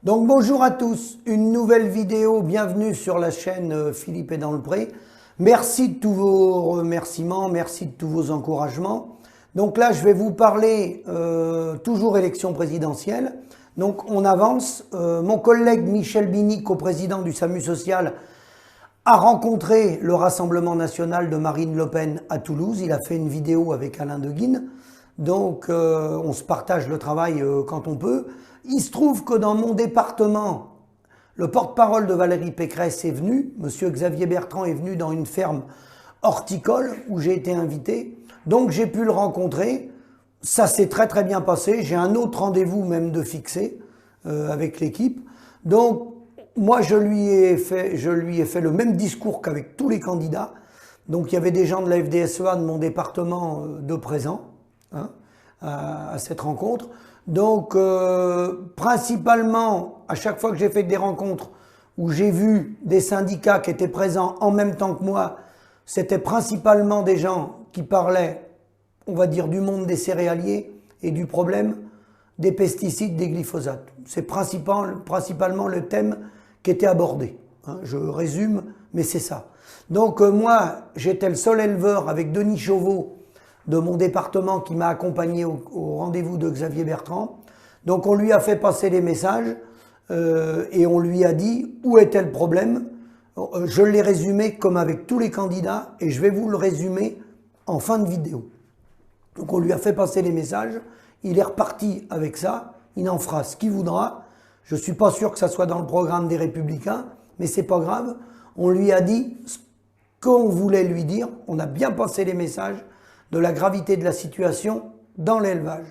Donc bonjour à tous, une nouvelle vidéo, bienvenue sur la chaîne Philippe est dans le pré. Merci de tous vos remerciements, merci de tous vos encouragements. Donc là je vais vous parler, toujours élection présidentielle. Donc on avance, mon collègue Michel Bini, coprésident du SAMU social, a rencontré le Rassemblement national de Marine Le Pen à Toulouse. Il a fait une vidéo avec Alain De Guin. Donc on se partage le travail quand on peut. Il se trouve que dans mon département, le porte-parole de Valérie Pécresse est venu, monsieur Xavier Bertrand est venu dans une ferme horticole où j'ai été invité. Donc j'ai pu le rencontrer. Ça s'est très bien passé. J'ai un autre rendez-vous même de fixé avec l'équipe. Donc moi je lui ai fait le même discours qu'avec tous les candidats. Donc il y avait des gens de la FDSEA de mon département de présent à cette rencontre. Donc principalement, à chaque fois que j'ai fait des rencontres où j'ai vu des syndicats qui étaient présents en même temps que moi, c'était principalement des gens qui parlaient, on va dire, du monde des céréaliers et du problème des pesticides, des glyphosates. C'est principalement le thème qui était abordé. Je résume, mais c'est ça. Donc moi, j'étais le seul éleveur avec Denis Chauveau de mon département qui m'a accompagné au rendez-vous de Xavier Bertrand. Donc on lui a fait passer les messages et on lui a dit où était le problème. Je l'ai résumé comme avec tous les candidats et je vais vous le résumer en fin de vidéo. Donc on lui a fait passer les messages, il est reparti avec ça, il en fera ce qu'il voudra. Je ne suis pas sûr que ça soit dans le programme des Républicains, mais c'est pas grave. On lui a dit ce qu'on voulait lui dire, on a bien passé les messages de la gravité de la situation dans l'élevage.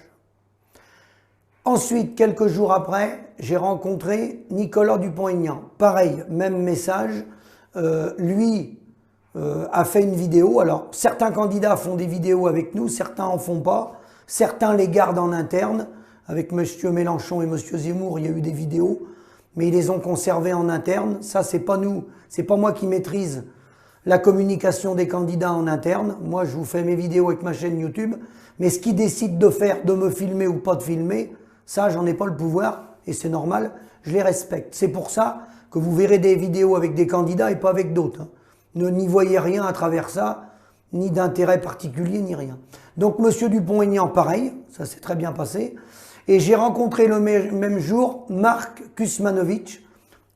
Ensuite, quelques jours après, j'ai rencontré Nicolas Dupont-Aignan. Pareil, même message. Lui a fait une vidéo. Alors, certains candidats font des vidéos avec nous, certains en font pas. Certains les gardent en interne. Avec M. Mélenchon et M. Zemmour, il y a eu des vidéos, mais ils les ont conservées en interne. Ça, c'est pas nous, c'est pas moi qui maîtrise la communication des candidats en interne. Moi, je vous fais mes vidéos avec ma chaîne YouTube, mais ce qu'ils décident de faire, de me filmer ou pas de filmer, ça, j'en ai pas le pouvoir et c'est normal, je les respecte. C'est pour ça que vous verrez des vidéos avec des candidats et pas avec d'autres. N'y voyez rien à travers ça, ni d'intérêt particulier, ni rien. Donc, M. Dupont-Aignan, pareil, ça s'est très bien passé. Et j'ai rencontré le même jour Marc Kusmanovic,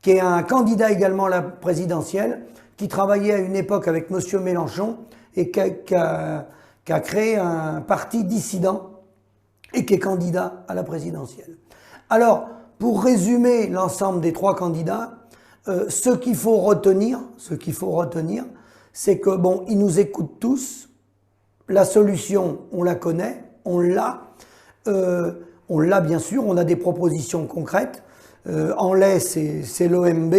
qui est un candidat également à la présidentielle, qui travaillait à une époque avec M. Mélenchon et qui a créé un parti dissident et qui est candidat à la présidentielle. Alors, pour résumer l'ensemble des trois candidats, ce qu'il faut retenir, c'est que, bon, ils nous écoutent tous, la solution, on la connaît, on l'a bien sûr, on a des propositions concrètes. En lait, c'est l'OMB,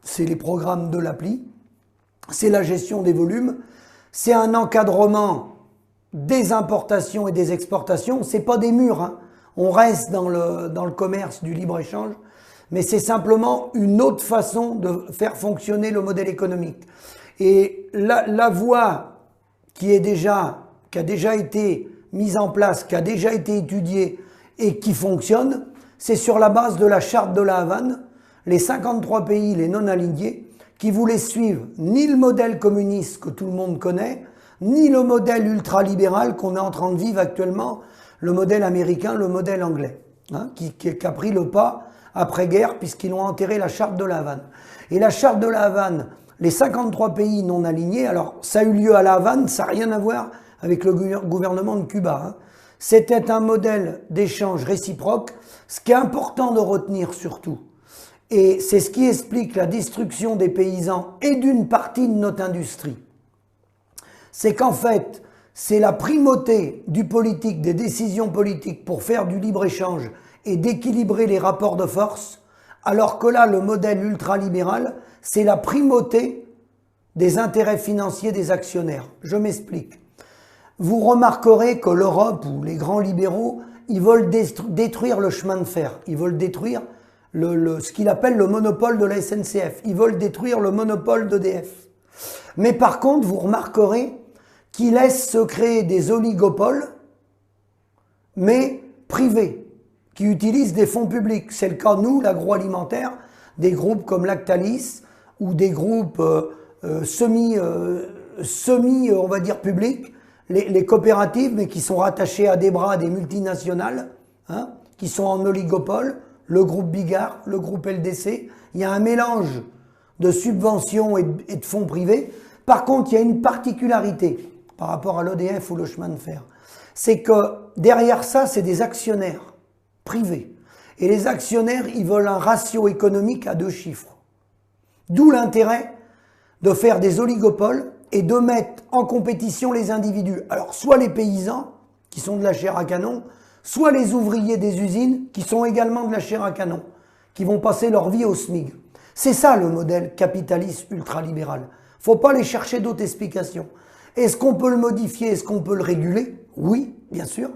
c'est les programmes de l'appli, c'est la gestion des volumes, c'est un encadrement des importations et des exportations. C'est pas des murs, on reste dans le commerce du libre-échange, mais c'est simplement une autre façon de faire fonctionner le modèle économique. Et la voie qui a déjà été mise en place, qui a déjà été étudiée et qui fonctionne, c'est sur la base de la charte de la Havane, les 53 pays, les non-alignés, qui voulaient suivre ni le modèle communiste que tout le monde connaît, ni le modèle ultralibéral qu'on est en train de vivre actuellement, le modèle américain, le modèle anglais, qui a pris le pas après-guerre puisqu'ils ont enterré la charte de la Havane. Et la charte de la Havane, les 53 pays non alignés, alors ça a eu lieu à la Havane, ça n'a rien à voir avec le gouvernement de Cuba. C'était un modèle d'échange réciproque. Ce qui est important de retenir surtout, et c'est ce qui explique la destruction des paysans et d'une partie de notre industrie, c'est qu'en fait, c'est la primauté du politique, des décisions politiques pour faire du libre-échange et d'équilibrer les rapports de force, alors que là, le modèle ultralibéral, c'est la primauté des intérêts financiers des actionnaires. Je m'explique. Vous remarquerez que l'Europe ou les grands libéraux, ils veulent détruire le chemin de fer, ils veulent détruire ce qu'il appelle le monopole de la SNCF, ils veulent détruire le monopole d'EDF. Mais par contre, vous remarquerez qu'ils laissent se créer des oligopoles, mais privés, qui utilisent des fonds publics. C'est le cas, nous, l'agroalimentaire, des groupes comme Lactalis ou des groupes semi, on va dire, publics, les coopératives, mais qui sont rattachées à des bras des multinationales, hein, qui sont en oligopole, le groupe Bigard, le groupe LDC. Il y a un mélange de subventions et de fonds privés. Par contre, il y a une particularité par rapport à l'EDF ou le chemin de fer. C'est que derrière ça, c'est des actionnaires privés. Et les actionnaires, ils veulent un ratio économique à 2 chiffres. D'où l'intérêt de faire des oligopoles et de mettre en compétition les individus. Alors, soit les paysans, qui sont de la chair à canon, soit les ouvriers des usines, qui sont également de la chair à canon, qui vont passer leur vie au SMIC. C'est ça le modèle capitaliste ultralibéral. Faut pas aller chercher d'autres explications. Est-ce qu'on peut le modifier? Est-ce qu'on peut le réguler? Oui, bien sûr.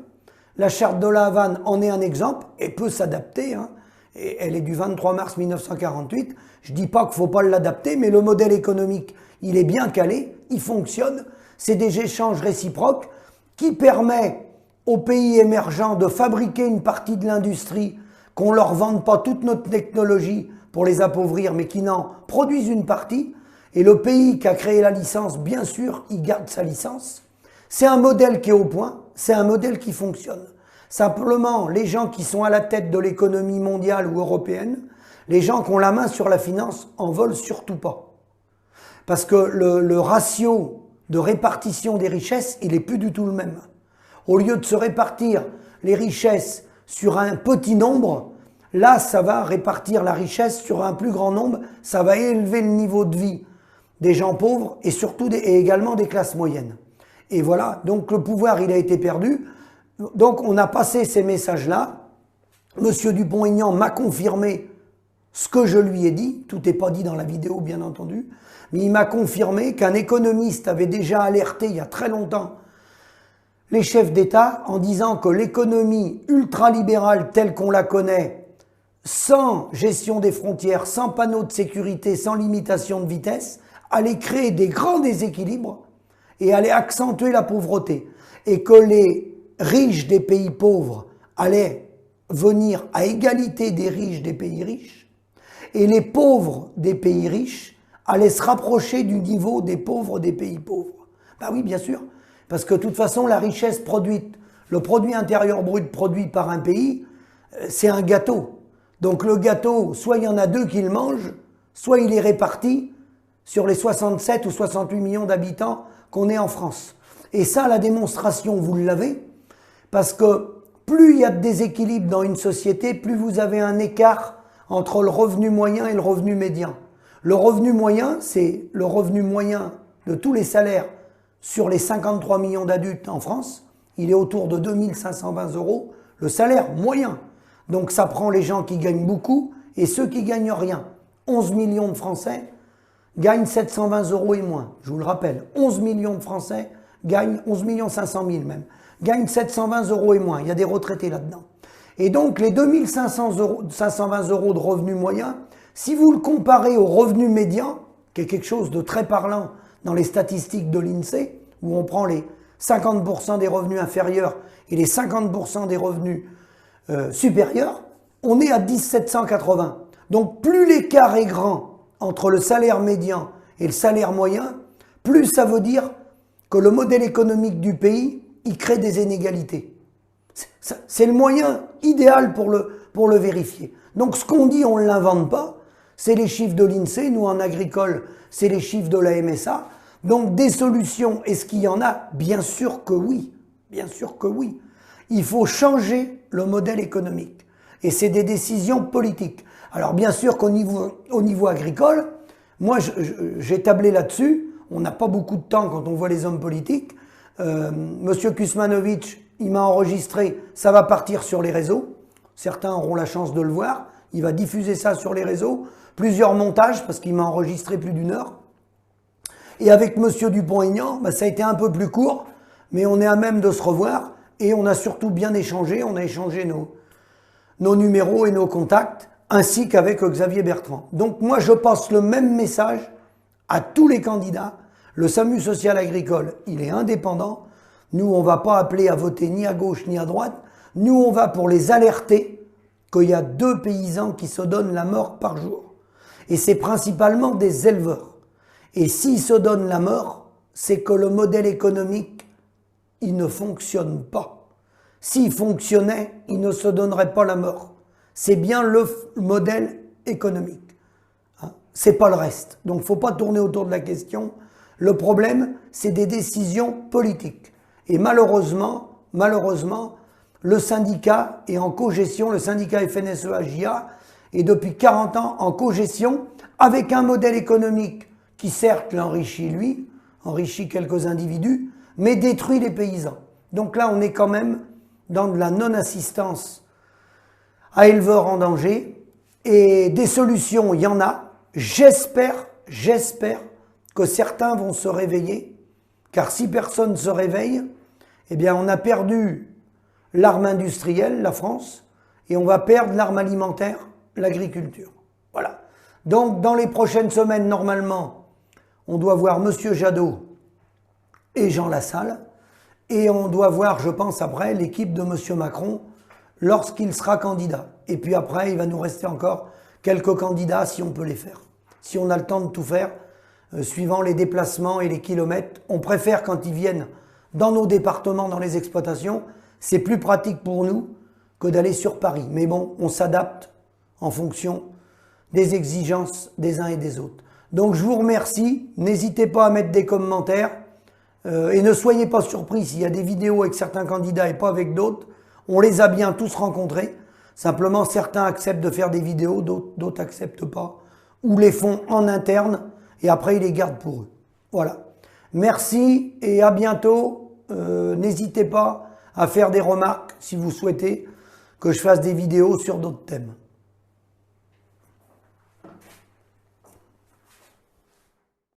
La charte de la Havane en est un exemple et peut s'adapter. Hein. Et elle est du 23 mars 1948. Je dis pas qu'il faut pas l'adapter, mais le modèle économique, il est bien calé, il fonctionne. C'est des échanges réciproques qui permettent aux pays émergents de fabriquer une partie de l'industrie, qu'on leur vende pas toute notre technologie pour les appauvrir, mais qui n'en produisent une partie. Et le pays qui a créé la licence, bien sûr, il garde sa licence. C'est un modèle qui est au point, c'est un modèle qui fonctionne. Simplement, les gens qui sont à la tête de l'économie mondiale ou européenne, les gens qui ont la main sur la finance, en veulent surtout pas. Parce que le ratio de répartition des richesses, il est plus du tout le même. Au lieu de se répartir les richesses sur un petit nombre, là, ça va répartir la richesse sur un plus grand nombre, ça va élever le niveau de vie des gens pauvres et surtout et également des classes moyennes. Et voilà, donc le pouvoir, il a été perdu. Donc on a passé ces messages-là. Monsieur Dupont-Aignan m'a confirmé ce que je lui ai dit. Tout n'est pas dit dans la vidéo, bien entendu. Mais il m'a confirmé qu'un économiste avait déjà alerté il y a très longtemps les chefs d'État en disant que l'économie ultralibérale telle qu'on la connaît, sans gestion des frontières, sans panneaux de sécurité, sans limitation de vitesse, allait créer des grands déséquilibres et allait accentuer la pauvreté. Et que les riches des pays pauvres allaient venir à égalité des riches des pays riches, et les pauvres des pays riches allaient se rapprocher du niveau des pauvres des pays pauvres. Ben oui, bien sûr, parce que de toute façon, la richesse produite, le produit intérieur brut produit par un pays, c'est un gâteau. Donc le gâteau, soit il y en a 2 qui le mangent, soit il est réparti sur les 67 ou 68 millions d'habitants qu'on est en France. Et ça, la démonstration, vous l'avez, parce que plus il y a de déséquilibre dans une société, plus vous avez un écart entre le revenu moyen et le revenu médian. Le revenu moyen, c'est le revenu moyen de tous les salaires sur les 53 millions d'adultes en France. Il est autour de 2 520 €, le salaire moyen. Donc ça prend les gens qui gagnent beaucoup et ceux qui gagnent rien. 11 millions de Français gagnent 720 € et moins. Je vous le rappelle, 11 millions de Français gagnent 11 500 000 même, gagnent 720 € et moins. Il y a des retraités là-dedans. Et donc les 2 520 € de revenu moyen, si vous le comparez au revenu médian, qui est quelque chose de très parlant dans les statistiques de l'INSEE, où on prend les 50% des revenus inférieurs et les 50% des revenus supérieurs, on est à 1780. Donc plus l'écart est grand entre le salaire médian et le salaire moyen, plus ça veut dire que le modèle économique du pays, il crée des inégalités. C'est le moyen idéal pour le vérifier. Donc ce qu'on dit, on ne l'invente pas. C'est les chiffres de l'INSEE. Nous, en agricole, c'est les chiffres de la MSA. Donc des solutions, est-ce qu'il y en a? Bien sûr que oui. Bien sûr que oui. Il faut changer le modèle économique. Et c'est des décisions politiques. Alors bien sûr qu'au niveau agricole, moi j'ai tablé là-dessus. On n'a pas beaucoup de temps quand on voit les hommes politiques. Monsieur Kuzmanovic, il m'a enregistré, ça va partir sur les réseaux. Certains auront la chance de le voir. Il va diffuser ça sur les réseaux. Plusieurs montages, parce qu'il m'a enregistré plus d'1 heure. Et avec Monsieur Dupont-Aignan, ça a été un peu plus court, mais on est à même de se revoir. Et on a surtout bien échangé. On a échangé nos numéros et nos contacts, ainsi qu'avec Xavier Bertrand. Donc moi, je passe le même message à tous les candidats. Le SAMU social agricole, il est indépendant. Nous, on ne va pas appeler à voter ni à gauche ni à droite. Nous, on va pour les alerter qu'il y a 2 paysans qui se donnent la mort par jour. Et c'est principalement des éleveurs. Et s'ils se donnent la mort, c'est que le modèle économique, il ne fonctionne pas. S'il fonctionnait, il ne se donnerait pas la mort. C'est bien le modèle économique. Hein, c'est pas le reste. Donc il ne faut pas tourner autour de la question. Le problème, c'est des décisions politiques. Et malheureusement, le syndicat est en cogestion, le syndicat FNSEA-JA est depuis 40 ans en cogestion avec un modèle économique qui certes l'enrichit lui, enrichit quelques individus, mais détruit les paysans. Donc là, on est quand même dans de la non-assistance à éleveurs en danger. Et des solutions, il y en a. J'espère que certains vont se réveiller, car si personne ne se réveille, eh bien on a perdu l'arme industrielle, la France, et on va perdre l'arme alimentaire, l'agriculture. Voilà. Donc dans les prochaines semaines, normalement, on doit voir M. Jadot et Jean Lassalle, et on doit voir, je pense, après, l'équipe de M. Macron lorsqu'il sera candidat. Et puis après, il va nous rester encore quelques candidats si on peut les faire. Si on a le temps de tout faire, suivant les déplacements et les kilomètres, on préfère quand ils viennent dans nos départements, dans les exploitations, c'est plus pratique pour nous que d'aller sur Paris. Mais bon, on s'adapte en fonction des exigences des uns et des autres. Donc je vous remercie, n'hésitez pas à mettre des commentaires et ne soyez pas surpris s'il y a des vidéos avec certains candidats et pas avec d'autres. On les a bien tous rencontrés, simplement certains acceptent de faire des vidéos, d'autres n'acceptent pas, ou les font en interne et après ils les gardent pour eux. Voilà. Merci et à bientôt. N'hésitez pas à faire des remarques si vous souhaitez que je fasse des vidéos sur d'autres thèmes.